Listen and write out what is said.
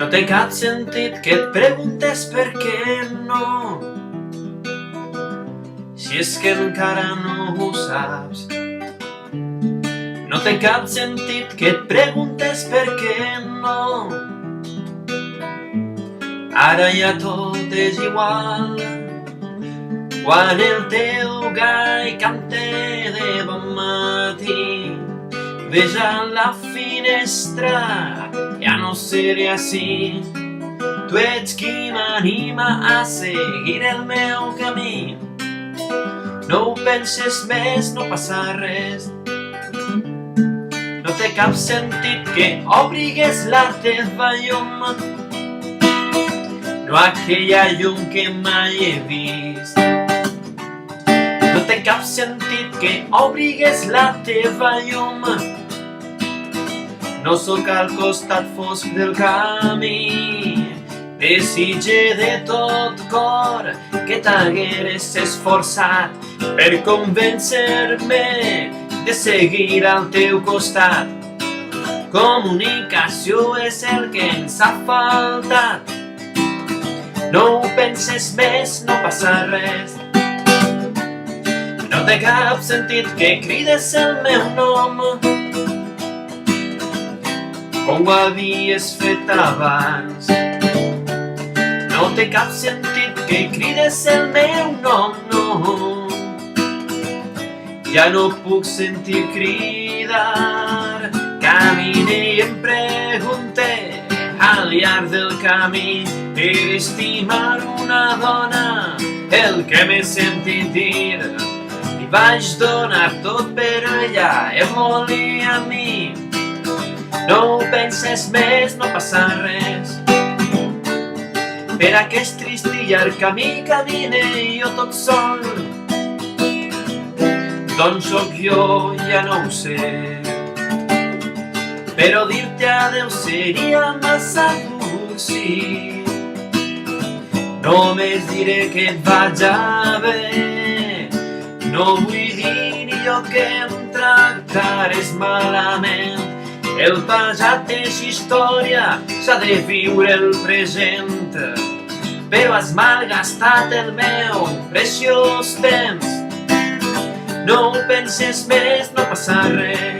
No té cap sentit que et preguntes per què no, si és que encara no ho saps. No té cap sentit que et preguntes per què no, ara ja tot és igual. Quan el teu gall canta de bon matí, ves a la finestra, ja no seré així. Tu ets qui m'anima a seguir el meu camí. No ho penses més, no passa res. No té cap sentit que obrigues la teva llum, no aquella llum que mai he vist. No té cap sentit que obrigues la teva llum, no sóc al costat fosc del camí. Desitge de tot cor que t'hagueres esforçat per convèncer-me de seguir al teu costat. Comunicació és el que ens ha faltat. No ho penses més, no passa res. No té cap sentit que crides el meu nom, com ho havies fet abans. No té cap sentit que crides el meu nom, no. Ja no puc sentir cridar. Camine i em pregunte al llarg del camí per estimar una dona, el que m'he sentit dir. Li vaig donar tot per ella, em volia a mi. No ho penses més, no passa res. Per aquest trist i llarg camí camine jo tot sol. D'on sóc jo ja no ho sé, però dir-te adeu seria massa dur, sí. Només diré que et vaja bé, no vull dir ni jo que em tractares malament. El passat és història, s'ha de viure el present, però has malgastat el meu preciós temps. No ho penses més, no passa res.